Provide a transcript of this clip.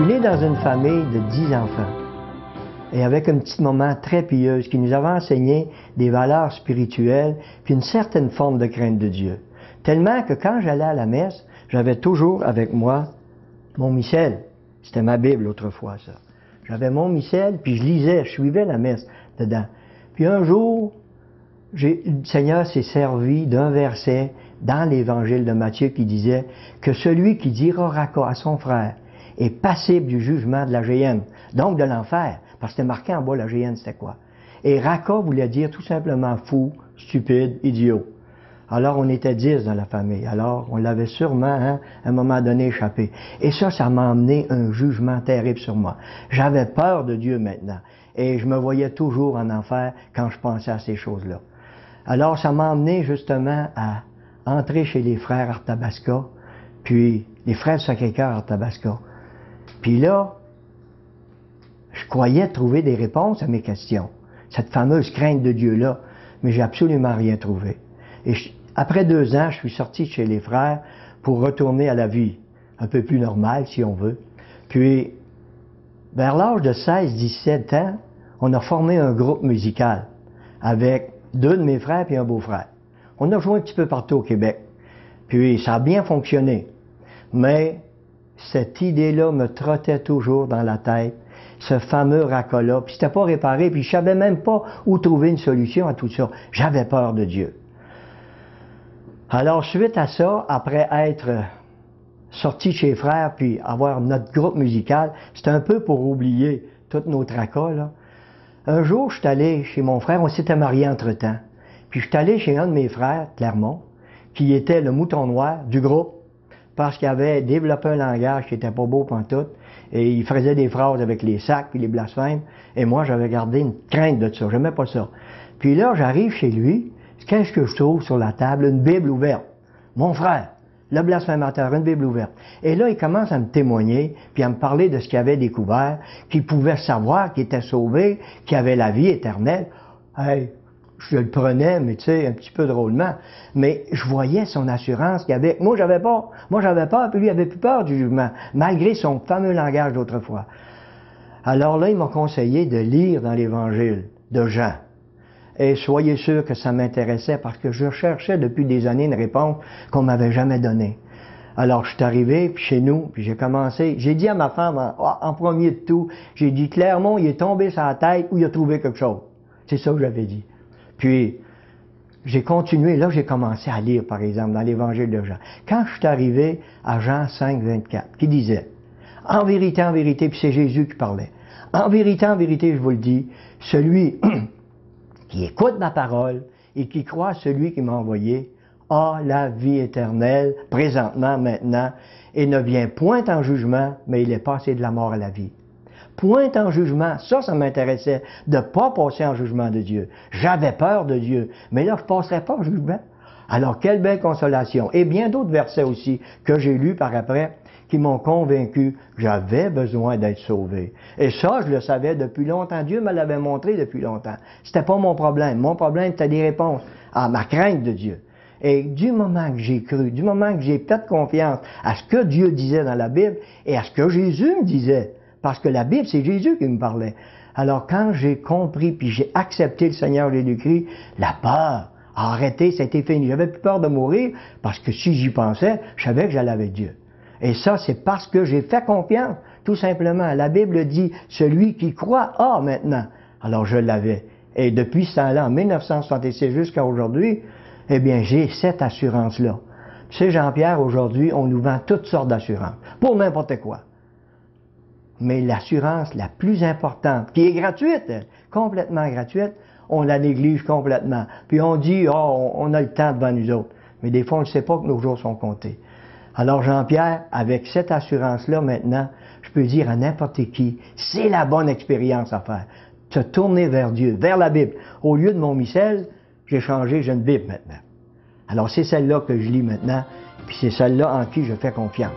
suis né dans une famille de 10 enfants. Et avec une petite maman très pieuse qui nous avait enseigné des valeurs spirituelles puis une certaine forme de crainte de Dieu. Tellement que quand j'allais à la messe, j'avais toujours avec moi mon missel. C'était ma Bible autrefois, ça. J'avais mon missel, puis je lisais, je suivais la messe dedans. Puis un jour, le Seigneur s'est servi d'un verset dans l'Évangile de Matthieu qui disait que celui qui dira raka à son frère est passible du jugement de la géhenne, donc de l'enfer, parce que c'était marqué en bas, la géhenne, c'était quoi? Et raka voulait dire tout simplement fou, stupide, idiot. Alors on était 10 dans la famille, alors on l'avait sûrement, à un moment donné, échappé. Et ça m'a amené un jugement terrible sur moi. J'avais peur de Dieu maintenant, et je me voyais toujours en enfer quand je pensais à ces choses-là. Alors ça m'a amené justement à entrer chez les frères Arthabasca, puis les frères Sacré-Cœur Arthabasca. Puis là, je croyais trouver des réponses à mes questions, cette fameuse crainte de Dieu-là, mais j'ai absolument rien trouvé. Et après 2 ans, je suis sorti de chez les frères pour retourner à la vie un peu plus normale, si on veut. Puis, vers l'âge de 16-17 ans, on a formé un groupe musical avec 2 de mes frères et un beau-frère. On a joué un petit peu partout au Québec. Puis, ça a bien fonctionné. Mais cette idée-là me trottait toujours dans la tête, ce fameux raka-là. Puis, c'était pas réparé, puis je savais même pas où trouver une solution à tout ça. J'avais peur de Dieu. Alors, suite à ça, après être sorti chez les frères, puis avoir notre groupe musical, c'était un peu pour oublier tous nos tracas, là. Un jour, je suis allé chez mon frère, on s'était mariés entre-temps. Puis je suis allé chez un de mes frères, Clermont, qui était le mouton noir du groupe, parce qu'il avait développé un langage qui était pas beau pantoute, et il faisait des phrases avec les sacs puis les blasphèmes, et moi, j'avais gardé une crainte de ça, j'aimais pas ça. Puis là, j'arrive chez lui, qu'est-ce que je trouve sur la table? Une Bible ouverte. Mon frère, le blasphémateur, une Bible ouverte. Et là, il commence à me témoigner, puis à me parler de ce qu'il avait découvert, qu'il pouvait savoir qu'il était sauvé, qu'il avait la vie éternelle. Hey, je le prenais, mais tu sais, un petit peu drôlement. Mais je voyais son assurance qu'il avait. Moi, j'avais peur, puis lui, il avait plus peur du jugement, malgré son fameux langage d'autrefois. Alors là, il m'a conseillé de lire dans l'Évangile de Jean. Et soyez sûr que ça m'intéressait parce que je cherchais depuis des années une réponse qu'on m'avait jamais donnée. Alors, je suis arrivé, puis chez nous, puis j'ai commencé, j'ai dit à ma femme, en premier de tout, j'ai dit, Clermont, il est tombé sur la tête ou il a trouvé quelque chose. C'est ça que j'avais dit. Puis, j'ai continué, là, j'ai commencé à lire, par exemple, dans l'Évangile de Jean. Quand je suis arrivé à Jean 5, 24, qui disait, en vérité, puis c'est Jésus qui parlait, en vérité, je vous le dis, celui qui écoute ma parole et qui croit à celui qui m'a envoyé, a la vie éternelle, présentement, maintenant, et ne vient point en jugement, mais il est passé de la mort à la vie. Point en jugement, ça m'intéressait, de ne pas passer en jugement de Dieu. J'avais peur de Dieu, mais là, je ne passerais pas en jugement. Alors, quelle belle consolation. Et bien d'autres versets aussi que j'ai lus par après, qui m'ont convaincu que j'avais besoin d'être sauvé. Et ça, je le savais depuis longtemps. Dieu me l'avait montré depuis longtemps. C'était pas mon problème. Mon problème, c'était des réponses à ma crainte de Dieu. Et du moment que j'ai cru, du moment que j'ai fait confiance à ce que Dieu disait dans la Bible et à ce que Jésus me disait, parce que la Bible, c'est Jésus qui me parlait. Alors, quand j'ai compris puis j'ai accepté le Seigneur Jésus-Christ, la peur a arrêté, c'était fini. J'avais plus peur de mourir parce que si j'y pensais, je savais que j'allais avec Dieu. Et ça, c'est parce que j'ai fait confiance, tout simplement. La Bible dit, celui qui croit a maintenant. Alors je l'avais. Et depuis ce temps-là, en 1966 jusqu'à aujourd'hui, eh bien, j'ai cette assurance-là. Tu sais, Jean-Pierre, aujourd'hui, on nous vend toutes sortes d'assurances, pour n'importe quoi. Mais l'assurance la plus importante, qui est gratuite, complètement gratuite, on la néglige complètement. Puis on dit, oh, on a le temps devant nous autres. Mais des fois, on ne sait pas que nos jours sont comptés. Alors Jean-Pierre, avec cette assurance-là maintenant, je peux dire à n'importe qui, c'est la bonne expérience à faire. Se tourner vers Dieu, vers la Bible. Au lieu de mon missel, j'ai une Bible maintenant. Alors c'est celle-là que je lis maintenant, puis c'est celle-là en qui je fais confiance.